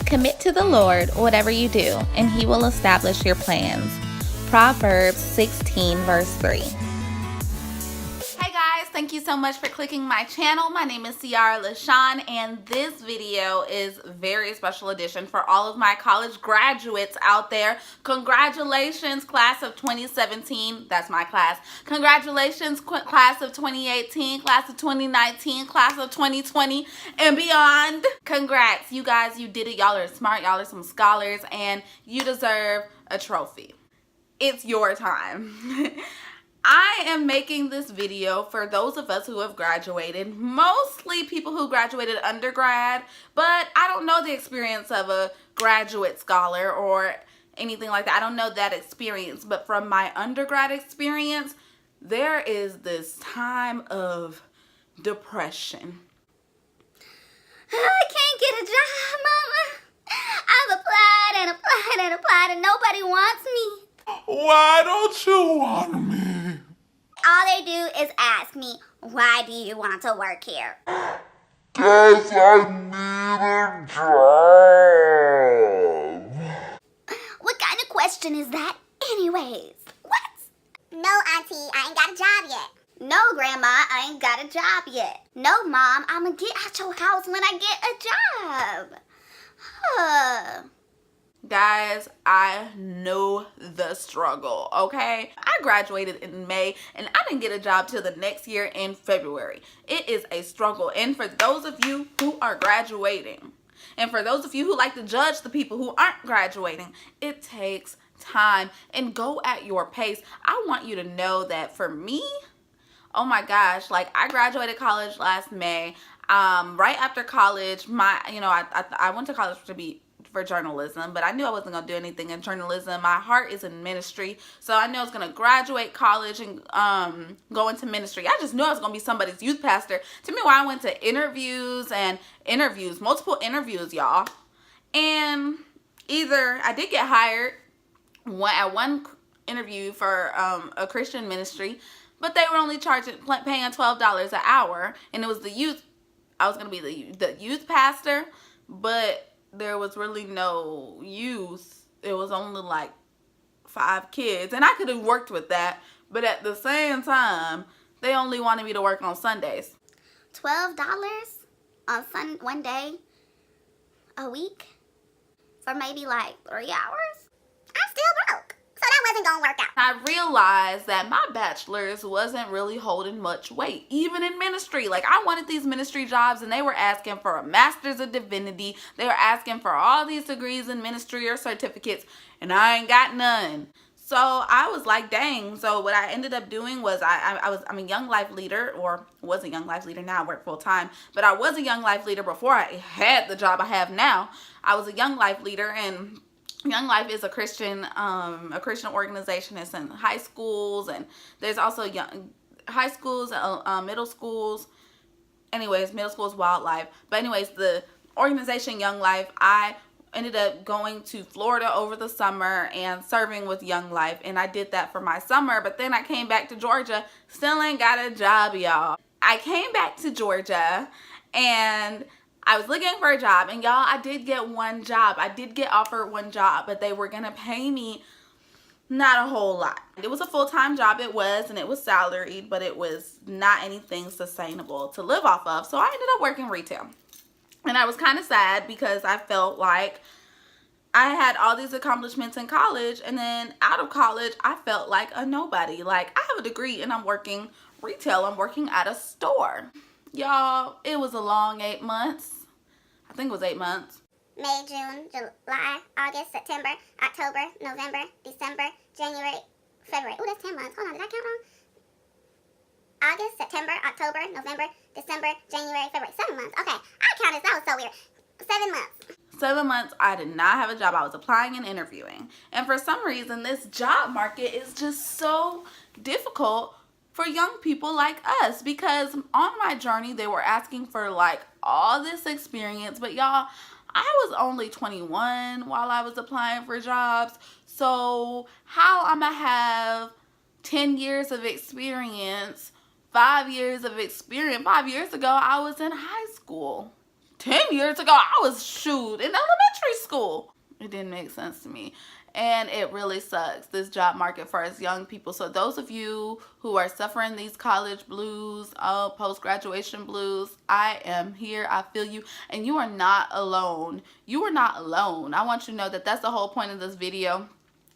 Commit to the Lord whatever you do, and He will establish your plans. Proverbs 16, verse 3. Hey guys, thank you so much for clicking my channel. My name is Ciarra Lashaune, and this video is a very special edition for all of my college graduates out there. Congratulations, class of 2017. That's my class. Congratulations, class of 2018, class of 2019, class of 2020, and beyond. Congrats, you guys, you did it. Y'all are smart, y'all are some scholars, and you deserve a trophy. It's your time. I am making this video for those of us who have graduated, mostly people who graduated undergrad, but I don't know the experience of a graduate scholar or anything like that. I don't know that experience, but from my undergrad experience, there is this time of depression. I can't get a job, Mama. I've applied and applied and applied and nobody wants me. Why don't you want me? All they do is ask me, why do you want to work here? 'Cause I need a job. What kind of question is that anyways? What? No, Auntie, I ain't got a job yet. No, Grandma, I ain't got a job yet. No, Mom, I'm gonna get out your house when I get a job. Guys, I know the struggle, okay? I graduated in May and I didn't get a job till the next year in February. It is a struggle. And for those of you who are graduating, and for those of you who like to judge the people who aren't graduating, it takes time, and go at your pace. I want you to know that for me, oh my gosh, like I graduated college last May. Right after college, I went to college for journalism, but I knew I wasn't going to do anything in journalism. My heart is in ministry, so I knew I was going to graduate college and go into ministry. I just knew I was going to be somebody's youth pastor. To me, I went to multiple interviews, y'all, and either I did get hired at one interview for a Christian ministry, but they were only paying $12 an hour, and it was the youth. I was going to be the youth pastor, but there was really no youth. It was only like 5 kids, and I could have worked with that, but at the same time, they only wanted me to work on Sundays. $12 on one day a week for maybe like 3 hours? I'm still broke, so that wasn't gonna work out. I realized that my bachelor's wasn't really holding much weight, even in ministry. Like, I wanted these ministry jobs, and they were asking for a master's of divinity. They were asking for all these degrees in ministry or certificates, and I ain't got none. So I was like, dang. So what I ended up doing was I'm a young life leader, or was a young life leader. Now I work full time, but I was a young life leader before I had the job I have now. I was a young life leader, and Young Life is a Christian organization. It's in high schools, and there's also young high schools, middle schools. Anyways, middle school is wildlife. But anyways, the organization Young Life, I ended up going to Florida over the summer and serving with Young Life, and I did that for my summer. But then I came back to Georgia, still ain't got a job, y'all. I came back to Georgia, and I was looking for a job, and y'all, I did get one job. I did get offered one job, but they were gonna pay me not a whole lot. It was a full-time job, and it was salaried, but it was not anything sustainable to live off of. So I ended up working retail, and I was kind of sad because I felt like I had all these accomplishments in college, and then out of college, I felt like a nobody. Like, I have a degree and I'm working retail. I'm working at a store. Y'all, it was a long 8 months. I think it was 8 months. May, June, July, August, September, October, November, December, January, February. Oh, that's 10 months. Hold on, did I count wrong? August, September, October, November, December, January, February. 7 months. Okay, I counted. That was so weird. 7 months. 7 months, I did not have a job. I was applying and interviewing. And for some reason, this job market is just so difficult for young people like us, because on my journey, they were asking for like all this experience, but y'all, I was only 21 while I was applying for jobs. So how I'm gonna have 10 years of experience, 5 years of experience? 5 years ago, I was in high school. 10 years ago, I was in elementary It didn't make sense to me. And it really sucks, this job market for us young people. So those of you who are suffering these college blues, post-graduation blues, I am here. I feel you. And you are not alone. You are not alone. I want you to know that that's the whole point of this video.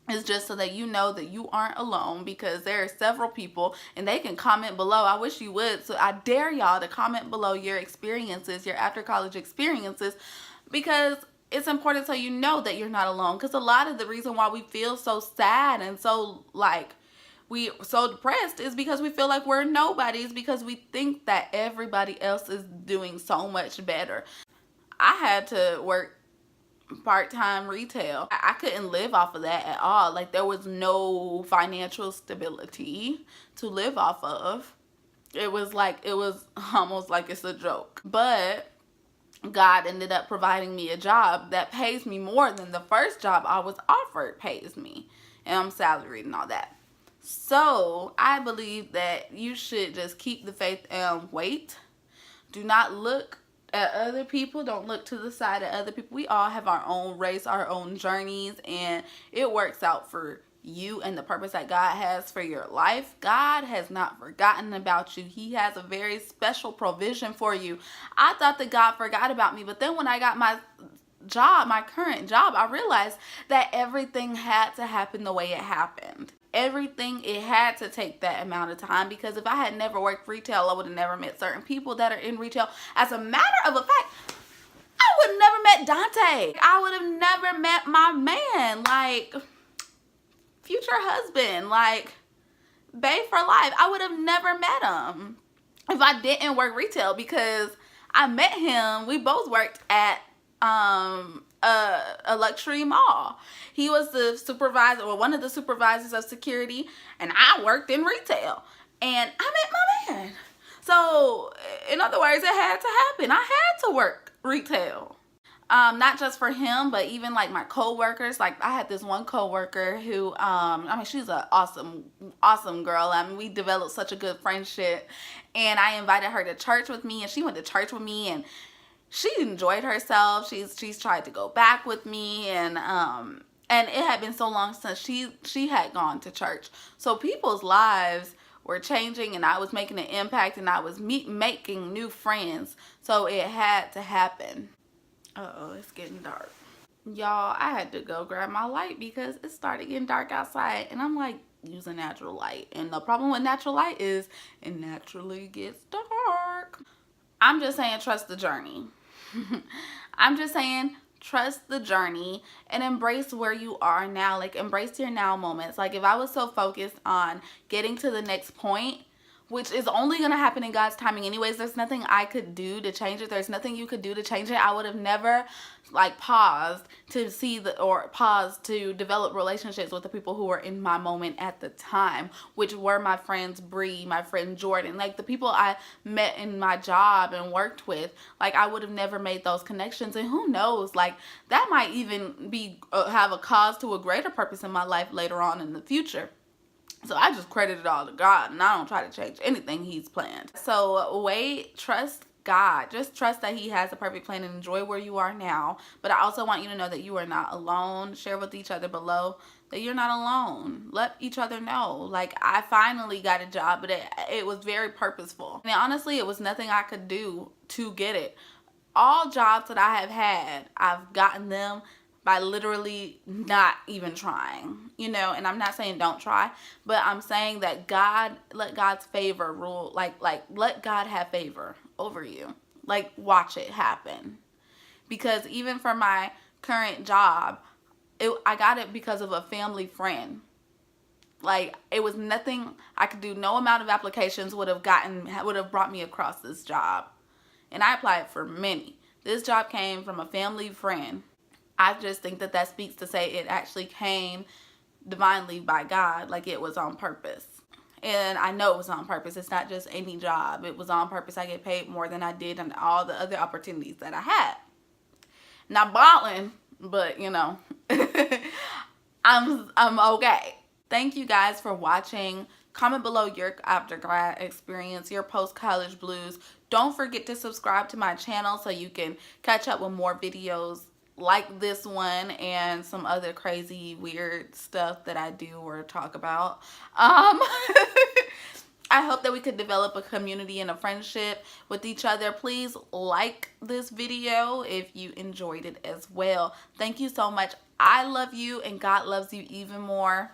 Is just so that you know that you aren't alone, because there are several people and they can comment below. I wish you would. So I dare y'all to comment below your experiences, your after college experiences, because it's important so you know that you're not alone. Because a lot of the reason why we feel so sad and so like we so depressed is because we feel like we're nobodies, because we think that everybody else is doing so much better. I had to work part-time retail. I couldn't live off of that at all. Like, there was no financial stability to live off of. It was almost like it's a joke. But God ended up providing me a job that pays me more than the first job I was offered pays me. And I'm salaried and all that. So I believe that you should just keep the faith and wait. Do not look at other people. Don't look to the side of other people. We all have our own race, our own journeys, and it works out for you and the purpose that God has for your life. God has not forgotten about you. He has a very special provision for you. I thought that God forgot about me, but then when I got my job, my current job, I realized that everything had to happen the way it happened. Everything, it had to take that amount of time, because if I had never worked retail, I would have never met certain people that are in retail. As a matter of a fact, I would have never met Dante. I would have never met my man, like future husband, like bae for life. I would have never met him if I didn't work retail, because I met him. We both worked at a luxury mall. He was the supervisor, or one of the supervisors of security, and I worked in retail, and I met my man. So in other words, it had to happen. I had to work retail. Not just for him, but even like my co-workers. Like, I had this one co-worker who, I mean, she's an awesome girl. I mean, we developed such a good friendship, and I invited her to church with me, and she went to church with me, and she enjoyed herself. She's tried to go back with me, and it had been so long since she had gone to church. So people's lives were changing, and I was making an impact, and I was making new friends. So it had to happen. Uh-oh, it's getting dark. Y'all, I had to go grab my light because it started getting dark outside, and I'm like, using natural light. And the problem with natural light is it naturally gets dark. I'm just saying, trust the journey. I'm just saying, trust the journey and embrace where you are now. Like, embrace your now moments. Like, if I was so focused on getting to the next point, which is only going to happen in God's timing anyways, there's nothing I could do to change it. There's nothing you could do to change it. I would have never like paused to develop relationships with the people who were in my moment at the time, which were my friends Bree, my friend Jordan, like the people I met in my job and worked with. Like, I would have never made those connections, and who knows, like that might even be have a cause to a greater purpose in my life later on in the future. So I just credit it all to God, and I don't try to change anything He's planned. So wait, trust God. Just trust that He has a perfect plan and enjoy where you are now. But I also want you to know that you are not alone. Share with each other below that you're not alone. Let each other know. Like, I finally got a job, but it was very purposeful. And honestly, it was nothing I could do to get it. All jobs that I have had, I've gotten them by literally not even trying, you know. And I'm not saying don't try, but I'm saying that let God's favor rule, like let God have favor over you. Like, watch it happen. Because even for my current job, I got it because of a family friend. Like, it was nothing I could do. No amount of applications would have brought me across this job. And I applied for many. This job came from a family friend. I just think that speaks to say it actually came divinely by God, like it was on purpose. And I know it was on purpose. It's not just any job. It was on purpose. I get paid more than I did on all the other opportunities that I had. Not balling, but you know, I'm okay. Thank you guys for watching. Comment below your after-grad experience, your post-college blues. Don't forget to subscribe to my channel so you can catch up with more videos like this one and some other crazy weird stuff that I do or talk about. I hope that we could develop a community and a friendship with each other. Please like this video if you enjoyed it as well. Thank you so much. I love you and God loves you even more.